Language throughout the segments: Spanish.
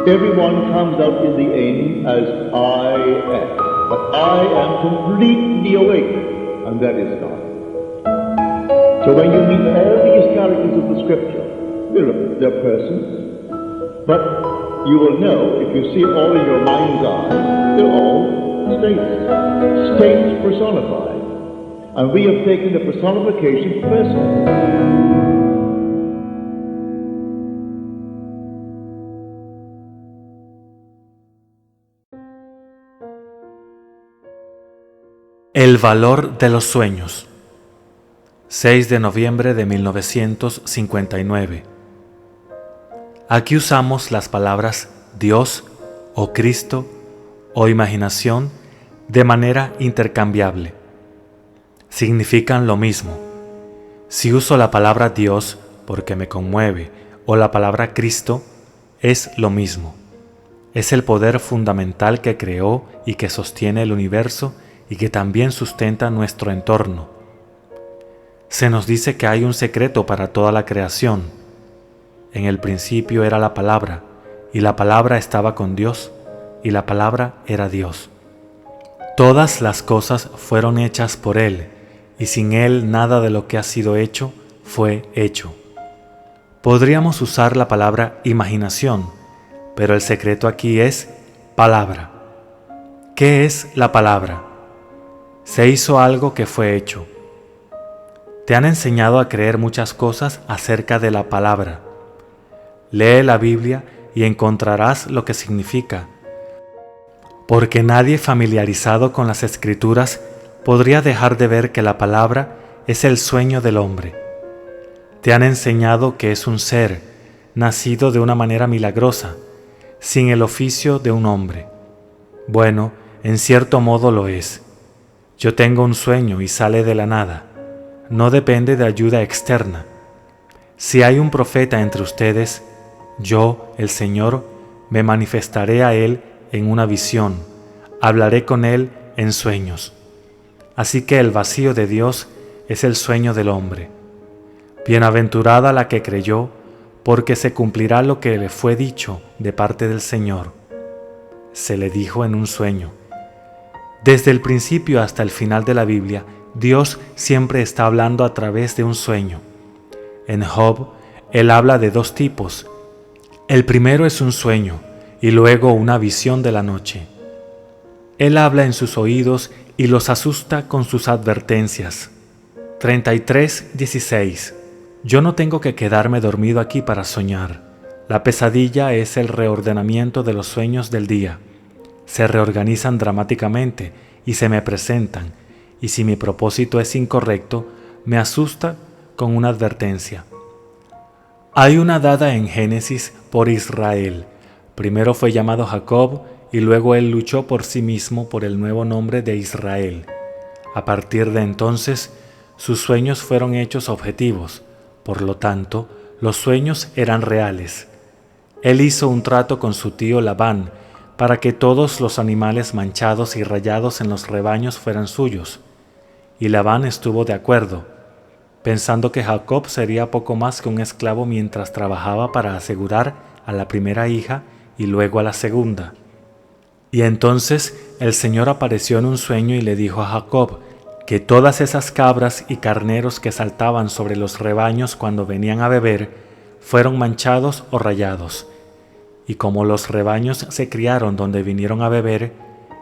Everyone comes out in the end as I am. But I am completely awake, and that is God. So when you meet all these characters of the Scripture, they're persons, but you will know, if you see it all in your mind's eye, they're all states personified. And we have taken the personification personally. El valor de los sueños. 6 de noviembre de 1959. Aquí usamos las palabras Dios o Cristo o imaginación de manera intercambiable. Significan lo mismo. Si uso la palabra Dios porque me conmueve o la palabra Cristo, es lo mismo. Es el poder fundamental que creó y que sostiene el universo y que también sustenta nuestro entorno. Se nos dice que hay un secreto para toda la creación. En el principio era la palabra, y la palabra estaba con Dios, y la palabra era Dios. Todas las cosas fueron hechas por Él, y sin Él nada de lo que ha sido hecho fue hecho. Podríamos usar la palabra imaginación, pero el secreto aquí es palabra. ¿Qué es la palabra? Se hizo algo que fue hecho. Te han enseñado a creer muchas cosas acerca de la palabra. Lee la Biblia y encontrarás lo que significa, porque nadie familiarizado con las Escrituras podría dejar de ver que la palabra es el sueño del hombre. Te han enseñado que es un ser, nacido de una manera milagrosa, sin el oficio de un hombre. Bueno, en cierto modo lo es. Yo tengo un sueño y sale de la nada. No depende de ayuda externa. Si hay un profeta entre ustedes, yo, el Señor, me manifestaré a él en una visión. Hablaré con él en sueños. Así que el vacío de Dios es el sueño del hombre. Bienaventurada la que creyó, porque se cumplirá lo que le fue dicho de parte del Señor. Se le dijo en un sueño. Desde el principio hasta el final de la Biblia, Dios siempre está hablando a través de un sueño. En Job, Él habla de dos tipos. El primero es un sueño y luego una visión de la noche. Él habla en sus oídos y los asusta con sus advertencias. 33:16. Yo no tengo que quedarme dormido aquí para soñar. La pesadilla es el reordenamiento de los sueños del día. Se reorganizan dramáticamente y se me presentan, y si mi propósito es incorrecto, me asusta con una advertencia. Hay una dada en Génesis por Israel. Primero fue llamado Jacob y luego él luchó por sí mismo por el nuevo nombre de Israel. A partir de entonces, sus sueños fueron hechos objetivos, por lo tanto, los sueños eran reales. Él hizo un trato con su tío Labán para que todos los animales manchados y rayados en los rebaños fueran suyos. Y Labán estuvo de acuerdo, pensando que Jacob sería poco más que un esclavo mientras trabajaba para asegurar a la primera hija y luego a la segunda. Y entonces el Señor apareció en un sueño y le dijo a Jacob que todas esas cabras y carneros que saltaban sobre los rebaños cuando venían a beber fueron manchados o rayados. Y como los rebaños se criaron donde vinieron a beber,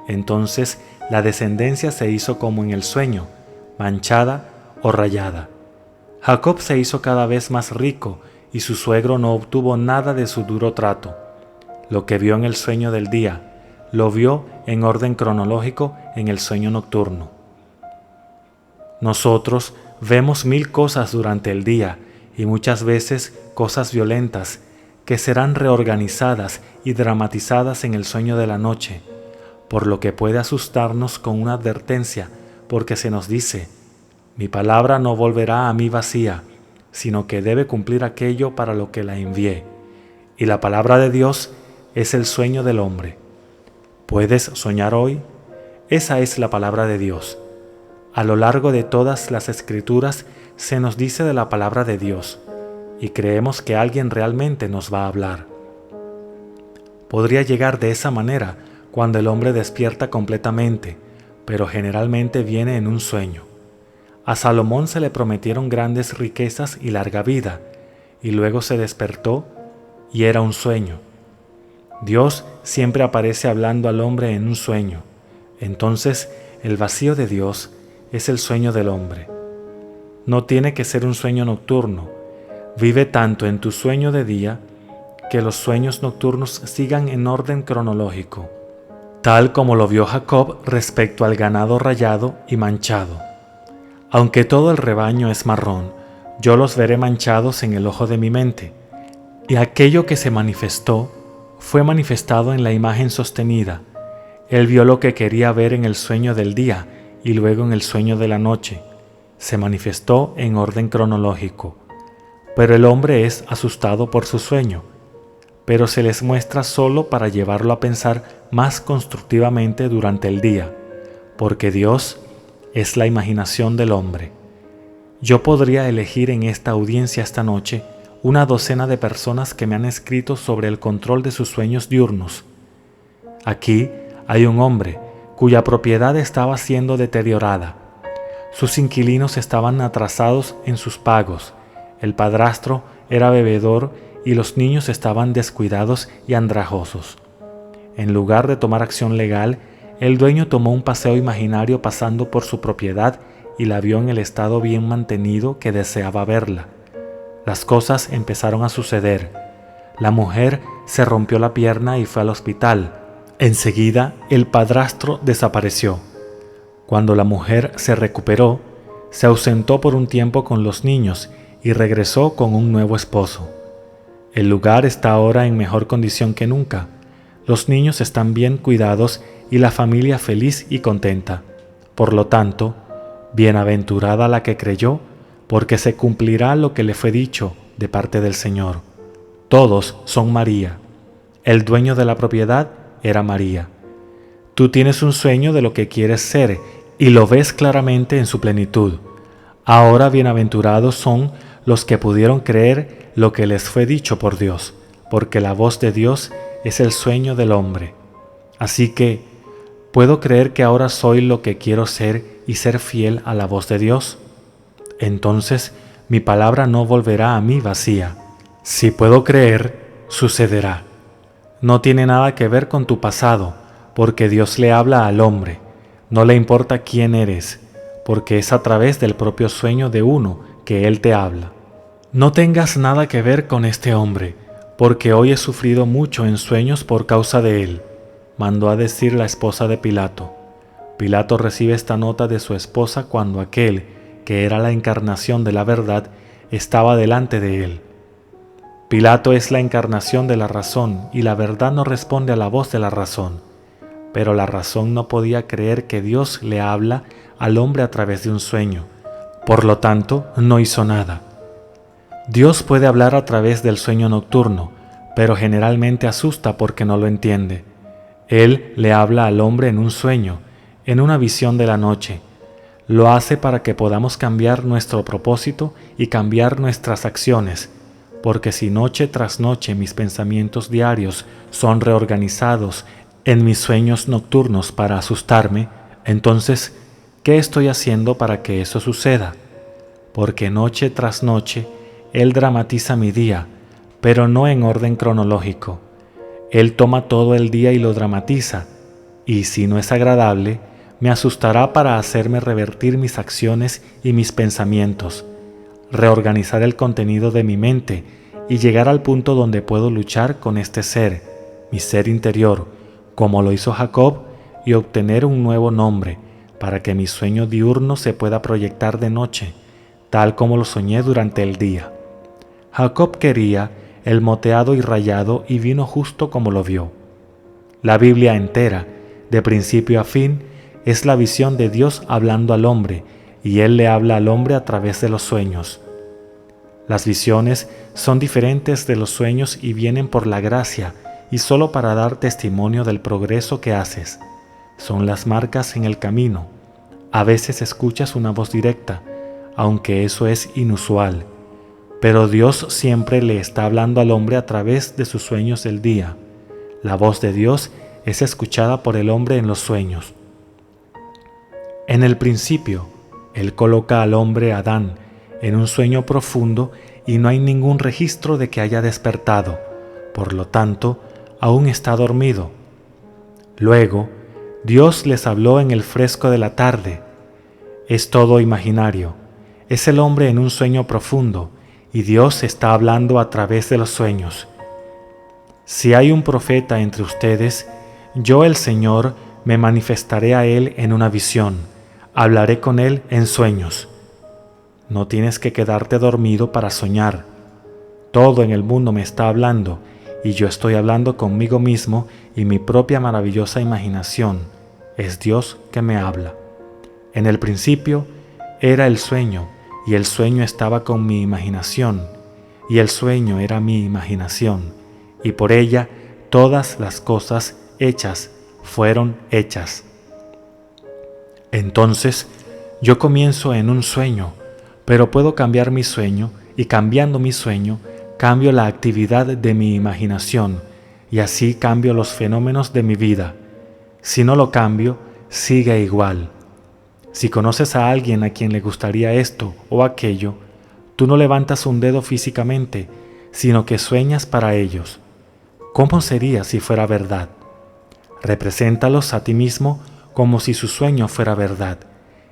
entonces la descendencia se hizo como en el sueño, manchada o rayada. Jacob se hizo cada vez más rico y su suegro no obtuvo nada de su duro trato. Lo que vio en el sueño del día, lo vio en orden cronológico en el sueño nocturno. Nosotros vemos 1000 cosas durante el día y muchas veces cosas violentas que serán reorganizadas y dramatizadas en el sueño de la noche, por lo que puede asustarnos con una advertencia, porque se nos dice, mi palabra no volverá a mí vacía, sino que debe cumplir aquello para lo que la envié. Y la palabra de Dios es el sueño del hombre. ¿Puedes soñar hoy? Esa es la palabra de Dios. A lo largo de todas las Escrituras se nos dice de la palabra de Dios, y creemos que alguien realmente nos va a hablar. Podría llegar de esa manera cuando el hombre despierta completamente, pero generalmente viene en un sueño. A Salomón se le prometieron grandes riquezas y larga vida, y luego se despertó y era un sueño. Dios siempre aparece hablando al hombre en un sueño. Entonces, el vacío de Dios es el sueño del hombre. No tiene que ser un sueño nocturno. Vive tanto en tu sueño de día que los sueños nocturnos sigan en orden cronológico, tal como lo vio Jacob respecto al ganado rayado y manchado. Aunque todo el rebaño es marrón, yo los veré manchados en el ojo de mi mente. Y aquello que se manifestó fue manifestado en la imagen sostenida. Él vio lo que quería ver en el sueño del día y luego en el sueño de la noche. Se manifestó en orden cronológico. Pero el hombre es asustado por su sueño, pero se les muestra solo para llevarlo a pensar más constructivamente durante el día, porque Dios es la imaginación del hombre. Yo podría elegir en esta audiencia esta noche una docena de personas que me han escrito sobre el control de sus sueños diurnos. Aquí hay un hombre cuya propiedad estaba siendo deteriorada. Sus inquilinos estaban atrasados en sus pagos, el padrastro era bebedor y los niños estaban descuidados y andrajosos. En lugar de tomar acción legal, el dueño tomó un paseo imaginario pasando por su propiedad y la vio en el estado bien mantenido que deseaba verla. Las cosas empezaron a suceder. La mujer se rompió la pierna y fue al hospital. Enseguida, el padrastro desapareció. Cuando la mujer se recuperó, se ausentó por un tiempo con los niños y regresó con un nuevo esposo. El lugar está ahora en mejor condición que nunca. Los niños están bien cuidados y la familia feliz y contenta. Por lo tanto, bienaventurada la que creyó, porque se cumplirá lo que le fue dicho de parte del Señor. Todos son María. El dueño de la propiedad era María. Tú tienes un sueño de lo que quieres ser y lo ves claramente en su plenitud. Ahora bienaventurados son los que pudieron creer lo que les fue dicho por Dios, porque la voz de Dios es el sueño del hombre. Así que, ¿puedo creer que ahora soy lo que quiero ser y ser fiel a la voz de Dios? Entonces mi palabra no volverá a mí vacía. Si puedo creer, sucederá. No tiene nada que ver con tu pasado, porque Dios le habla al hombre. No le importa quién eres, porque es a través del propio sueño de uno que Él te habla. No tengas nada que ver con este hombre, porque hoy he sufrido mucho en sueños por causa de él, mandó a decir la esposa de Pilato. Pilato recibe esta nota de su esposa cuando aquel, que era la encarnación de la verdad, estaba delante de él. Pilato es la encarnación de la razón y la verdad no responde a la voz de la razón. Pero la razón no podía creer que Dios le habla al hombre a través de un sueño. Por lo tanto, no hizo nada. Dios puede hablar a través del sueño nocturno, pero generalmente asusta porque no lo entiende. Él le habla al hombre en un sueño, en una visión de la noche. Lo hace para que podamos cambiar nuestro propósito y cambiar nuestras acciones, porque si noche tras noche mis pensamientos diarios son reorganizados en mis sueños nocturnos para asustarme, entonces, ¿qué estoy haciendo para que eso suceda? Porque noche tras noche Él dramatiza mi día, pero no en orden cronológico. Él toma todo el día y lo dramatiza, y si no es agradable, me asustará para hacerme revertir mis acciones y mis pensamientos, reorganizar el contenido de mi mente y llegar al punto donde puedo luchar con este ser, mi ser interior, como lo hizo Jacob, y obtener un nuevo nombre, para que mi sueño diurno se pueda proyectar de noche, tal como lo soñé durante el día. Jacob quería el moteado y rayado y vino justo como lo vio. La Biblia entera, de principio a fin, es la visión de Dios hablando al hombre, y Él le habla al hombre a través de los sueños. Las visiones son diferentes de los sueños y vienen por la gracia y solo para dar testimonio del progreso que haces. Son las marcas en el camino. A veces escuchas una voz directa, aunque eso es inusual. Pero Dios siempre le está hablando al hombre a través de sus sueños del día. La voz de Dios es escuchada por el hombre en los sueños. En el principio, Él coloca al hombre Adán en un sueño profundo y no hay ningún registro de que haya despertado, por lo tanto, aún está dormido. Luego, Dios les habló en el fresco de la tarde. Es todo imaginario. Es el hombre en un sueño profundo y Dios está hablando a través de los sueños. Si hay un profeta entre ustedes, yo el Señor me manifestaré a él en una visión, hablaré con él en sueños. No tienes que quedarte dormido para soñar. Todo en el mundo me está hablando y yo estoy hablando conmigo mismo y mi propia maravillosa imaginación. Es Dios que me habla. En el principio era el sueño y el sueño estaba con mi imaginación y el sueño era mi imaginación y por ella todas las cosas hechas fueron hechas. Entonces yo comienzo en un sueño, pero puedo cambiar mi sueño y cambiando mi sueño cambio la actividad de mi imaginación y así cambio los fenómenos de mi vida. Si no lo cambio, sigue igual. Si conoces a alguien a quien le gustaría esto o aquello, tú no levantas un dedo físicamente, sino que sueñas para ellos. ¿Cómo sería si fuera verdad? Represéntalos a ti mismo como si su sueño fuera verdad,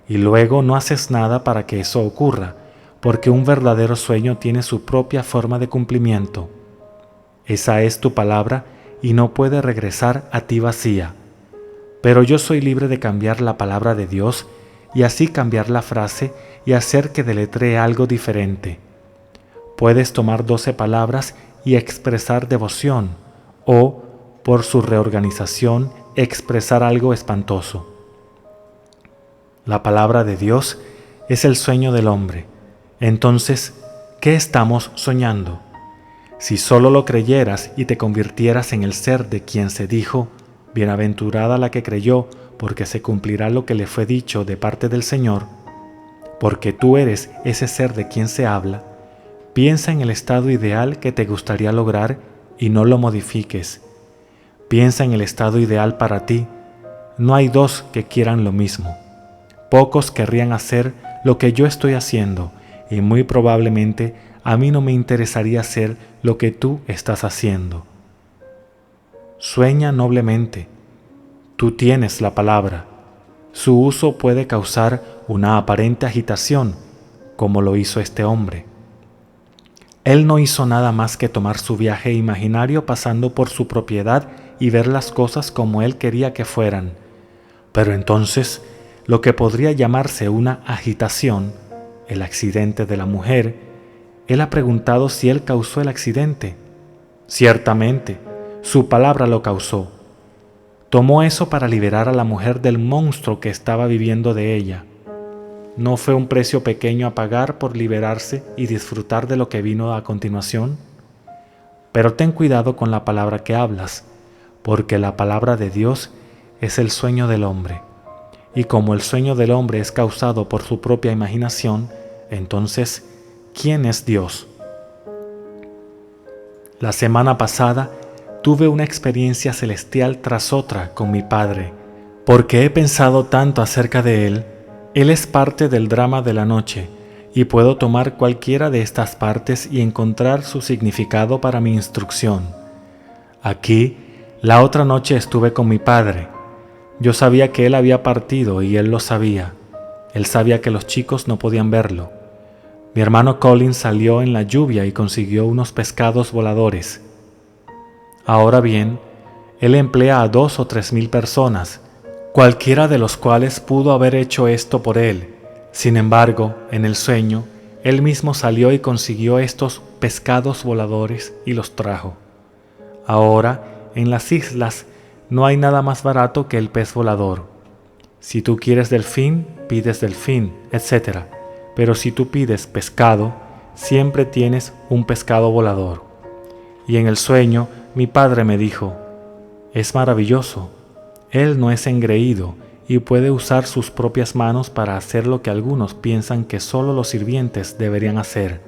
y luego no haces nada para que eso ocurra, porque un verdadero sueño tiene su propia forma de cumplimiento. Esa es tu palabra y no puede regresar a ti vacía. Pero yo soy libre de cambiar la palabra de Dios y así cambiar la frase y hacer que deletree algo diferente. Puedes tomar 12 palabras y expresar devoción, o, por su reorganización, expresar algo espantoso. La palabra de Dios es el sueño del hombre. Entonces, ¿qué estamos soñando? Si solo lo creyeras y te convirtieras en el ser de quien se dijo, bienaventurada la que creyó, porque se cumplirá lo que le fue dicho de parte del Señor, porque tú eres ese ser de quien se habla, piensa en el estado ideal que te gustaría lograr y no lo modifiques. Piensa en el estado ideal para ti. No hay dos que quieran lo mismo. Pocos querrían hacer lo que yo estoy haciendo y muy probablemente a mí no me interesaría hacer lo que tú estás haciendo. Sueña noblemente. Tú tienes la palabra. Su uso puede causar una aparente agitación, como lo hizo este hombre. Él no hizo nada más que tomar su viaje imaginario pasando por su propiedad y ver las cosas como él quería que fueran. Pero entonces, lo que podría llamarse una agitación, el accidente de la mujer, él ha preguntado si él causó el accidente. Ciertamente, su palabra lo causó. Tomó eso para liberar a la mujer del monstruo que estaba viviendo de ella. ¿No fue un precio pequeño a pagar por liberarse y disfrutar de lo que vino a continuación? Pero ten cuidado con la palabra que hablas, porque la palabra de Dios es el sueño del hombre. Y como el sueño del hombre es causado por su propia imaginación, entonces, ¿quién es Dios? La semana pasada tuve una experiencia celestial tras otra con mi padre, porque he pensado tanto acerca de él. Él es parte del drama de la noche, y puedo tomar cualquiera de estas partes y encontrar su significado para mi instrucción. Aquí, la otra noche estuve con mi padre. Yo sabía que él había partido y él lo sabía. Él sabía que los chicos no podían verlo. Mi hermano Colin salió en la lluvia y consiguió unos pescados voladores. Ahora bien, él emplea a 2 o 3 mil personas, cualquiera de los cuales pudo haber hecho esto por él. Sin embargo, en el sueño, él mismo salió y consiguió estos pescados voladores y los trajo. Ahora, en las islas, no hay nada más barato que el pez volador. Si tú quieres delfín, pides delfín, etc. Pero si tú pides pescado, siempre tienes un pescado volador. Y en el sueño, mi padre me dijo, es maravilloso. Él no es engreído y puede usar sus propias manos para hacer lo que algunos piensan que solo los sirvientes deberían hacer.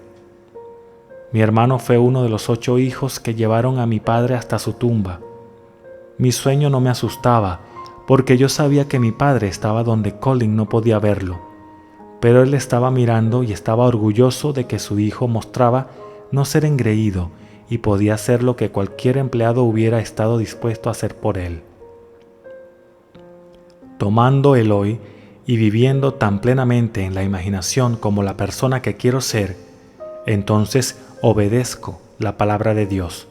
Mi hermano fue uno de los 8 hijos que llevaron a mi padre hasta su tumba. Mi sueño no me asustaba, porque yo sabía que mi padre estaba donde Colin no podía verlo. Pero él estaba mirando y estaba orgulloso de que su hijo mostraba no ser engreído y podía hacer lo que cualquier empleado hubiera estado dispuesto a hacer por él. Tomando el hoy y viviendo tan plenamente en la imaginación como la persona que quiero ser, entonces obedezco la palabra de Dios.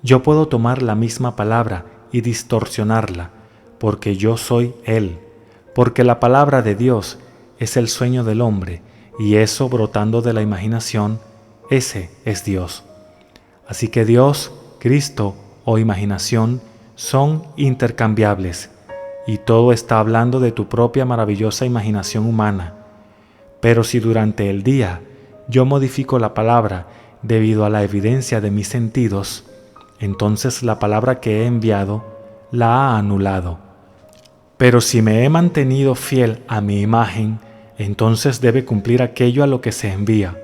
Yo puedo tomar la misma palabra y distorsionarla, porque yo soy Él, porque la palabra de Dios es el sueño del hombre, y eso brotando de la imaginación, ese es Dios. Así que Dios, Cristo o imaginación son intercambiables, y todo está hablando de tu propia maravillosa imaginación humana. Pero si durante el día yo modifico la palabra debido a la evidencia de mis sentidos, entonces la palabra que he enviado la ha anulado. Pero si me he mantenido fiel a mi imagen, entonces debe cumplir aquello a lo que se envía.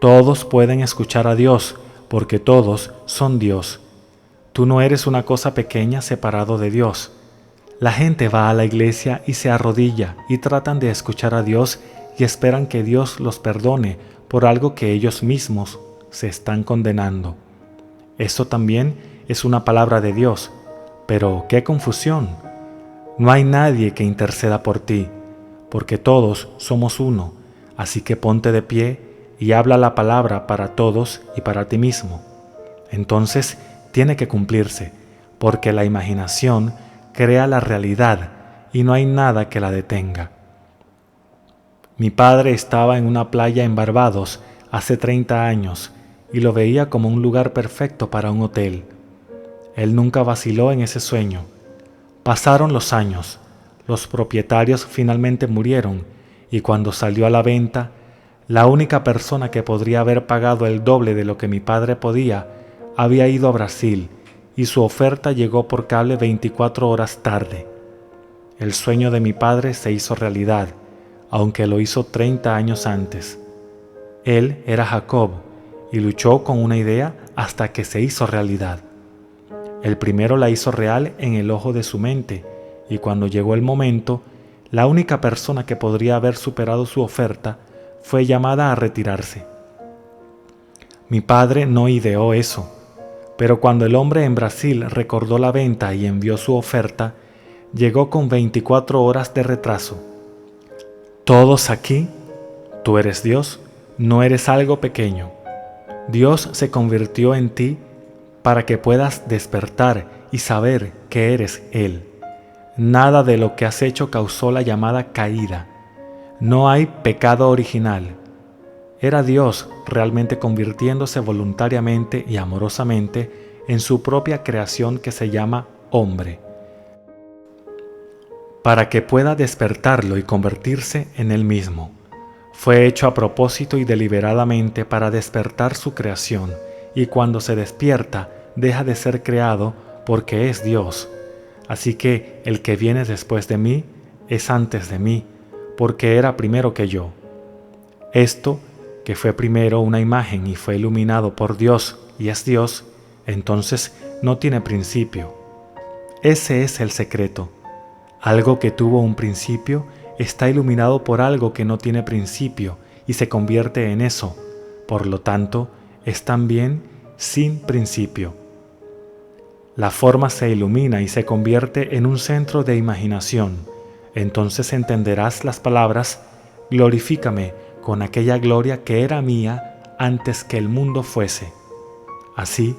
Todos pueden escuchar a Dios, porque todos son Dios. Tú no eres una cosa pequeña separado de Dios. La gente va a la iglesia y se arrodilla y tratan de escuchar a Dios y esperan que Dios los perdone por algo que ellos mismos se están condenando. Eso también es una palabra de Dios, pero ¡qué confusión! No hay nadie que interceda por ti, porque todos somos uno, así que ponte de pie y habla la palabra para todos y para ti mismo. Entonces tiene que cumplirse, porque la imaginación crea la realidad y no hay nada que la detenga. Mi padre estaba en una playa en Barbados hace 30 años y lo veía como un lugar perfecto para un hotel. Él nunca vaciló en ese sueño. Pasaron los años, los propietarios finalmente murieron y cuando salió a la venta, la única persona que podría haber pagado el doble de lo que mi padre podía había ido a Brasil y su oferta llegó por cable 24 horas tarde. El sueño de mi padre se hizo realidad, aunque lo hizo 30 años antes. Él era Jacob y luchó con una idea hasta que se hizo realidad. El primero la hizo real en el ojo de su mente, y cuando llegó el momento, la única persona que podría haber superado su oferta fue llamada a retirarse. Mi padre no ideó eso, pero cuando el hombre en Brasil recordó la venta y envió su oferta, llegó con 24 horas de retraso. Todos aquí, tú eres Dios, no eres algo pequeño. Dios se convirtió en ti para que puedas despertar y saber que eres Él. Nada de lo que has hecho causó la llamada caída. No hay pecado original. Era Dios realmente convirtiéndose voluntariamente y amorosamente en su propia creación que se llama hombre, para que pueda despertarlo y convertirse en Él mismo. Fue hecho a propósito y deliberadamente para despertar su creación, y cuando se despierta, deja de ser creado porque es Dios. Así que el que viene después de mí es antes de mí, porque era primero que yo. Esto, que fue primero una imagen y fue iluminado por Dios y es Dios, entonces no tiene principio. Ese es el secreto. Algo que tuvo un principio está iluminado por algo que no tiene principio y se convierte en eso. Por lo tanto, es también sin principio. La forma se ilumina y se convierte en un centro de imaginación. Entonces entenderás las palabras, glorifícame con aquella gloria que era mía antes que el mundo fuese. Así,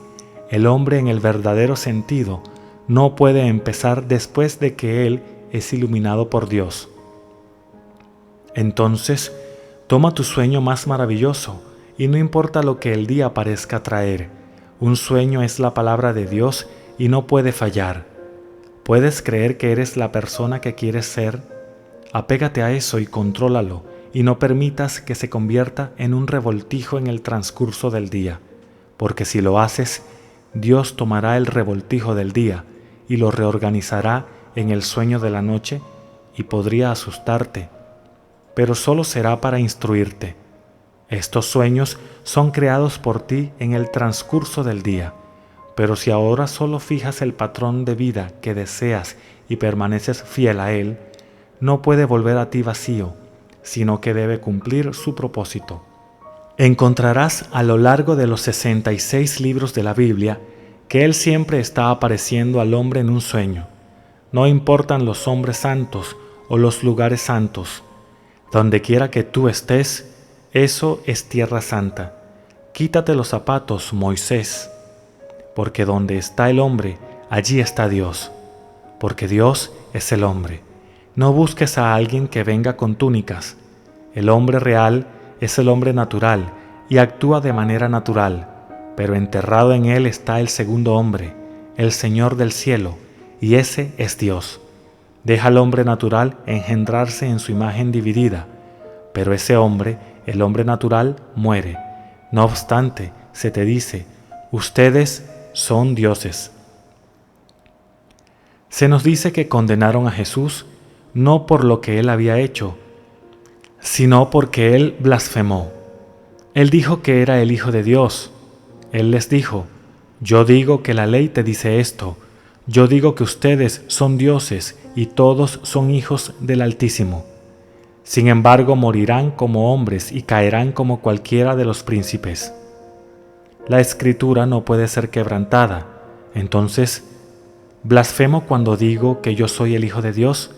el hombre en el verdadero sentido no puede empezar después de que él es iluminado por Dios. Entonces, toma tu sueño más maravilloso y no importa lo que el día parezca traer. Un sueño es la palabra de Dios y no puede fallar. ¿Puedes creer que eres la persona que quieres ser? Apégate a eso y contrólalo y no permitas que se convierta en un revoltijo en el transcurso del día, porque si lo haces, Dios tomará el revoltijo del día y lo reorganizará en el sueño de la noche y podría asustarte, pero solo será para instruirte. Estos sueños son creados por ti en el transcurso del día, pero si ahora solo fijas el patrón de vida que deseas y permaneces fiel a él, no puede volver a ti vacío, sino que debe cumplir su propósito. Encontrarás a lo largo de los 66 libros de la Biblia que Él siempre está apareciendo al hombre en un sueño. No importan los hombres santos o los lugares santos. Donde quiera que tú estés, eso es tierra santa. Quítate los zapatos, Moisés, porque donde está el hombre, allí está Dios, porque Dios es el hombre. No busques a alguien que venga con túnicas. El hombre real es el hombre natural y actúa de manera natural, pero enterrado en él está el segundo hombre, el Señor del cielo, y ese es Dios. Deja al hombre natural engendrarse en su imagen dividida, pero ese hombre, el hombre natural, muere. No obstante, se te dice, ustedes son dioses. Se nos dice que condenaron a Jesús no por lo que él había hecho, sino porque él blasfemó. Él dijo que era el Hijo de Dios. Él les dijo, yo digo que la ley te dice esto, yo digo que ustedes son dioses y todos son hijos del Altísimo. Sin embargo, morirán como hombres y caerán como cualquiera de los príncipes. La Escritura no puede ser quebrantada. Entonces, ¿blasfemo cuando digo que yo soy el Hijo de Dios?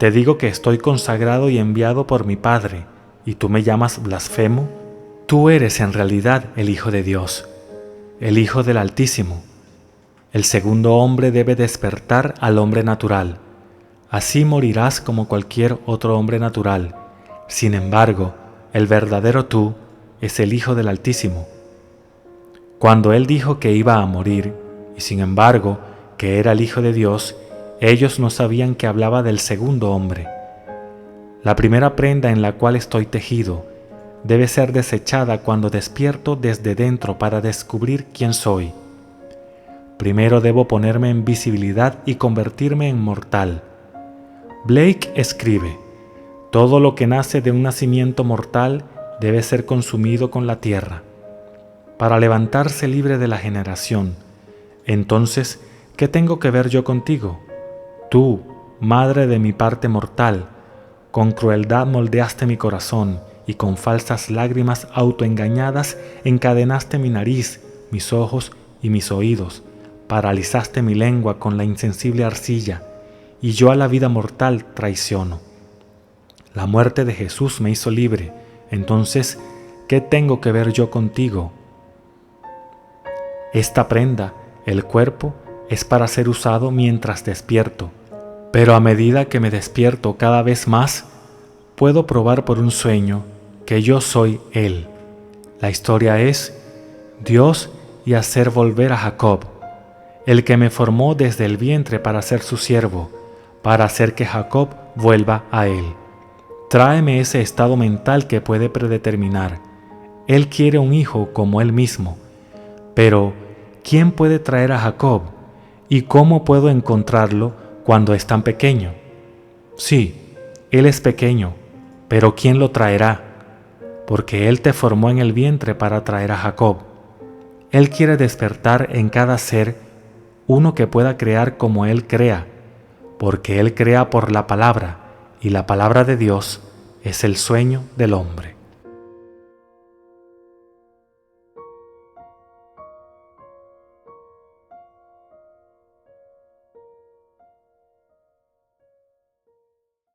Te digo que estoy consagrado y enviado por mi Padre, ¿y tú me llamas blasfemo? Tú eres en realidad el Hijo de Dios, el Hijo del Altísimo. El segundo hombre debe despertar al hombre natural. Así morirás como cualquier otro hombre natural. Sin embargo, el verdadero tú es el Hijo del Altísimo. Cuando él dijo que iba a morir, y sin embargo que era el Hijo de Dios, ellos no sabían que hablaba del segundo hombre. La primera prenda en la cual estoy tejido debe ser desechada cuando despierto desde dentro para descubrir quién soy. Primero debo ponerme en visibilidad y convertirme en mortal. Blake escribe, todo lo que nace de un nacimiento mortal debe ser consumido con la tierra, para levantarse libre de la generación. Entonces, ¿qué tengo que ver yo contigo? Tú, madre de mi parte mortal, con crueldad moldeaste mi corazón y con falsas lágrimas autoengañadas encadenaste mi nariz, mis ojos y mis oídos, paralizaste mi lengua con la insensible arcilla, y yo a la vida mortal traiciono. La muerte de Jesús me hizo libre, entonces, ¿qué tengo que ver yo contigo? Esta prenda, el cuerpo, es para ser usado mientras despierto, pero a medida que me despierto cada vez más, puedo probar por un sueño que yo soy Él. La historia es Dios y hacer volver a Jacob, el que me formó desde el vientre para ser su siervo, para hacer que Jacob vuelva a Él. Tráeme ese estado mental que puede predeterminar. Él quiere un hijo como Él mismo. Pero, ¿quién puede traer a Jacob? ¿Y cómo puedo encontrarlo cuando es tan pequeño? Sí, Él es pequeño, pero ¿quién lo traerá? Porque Él te formó en el vientre para traer a Jacob. Él quiere despertar en cada ser uno que pueda crear como Él crea, porque Él crea por la palabra, y la palabra de Dios es el sueño del hombre.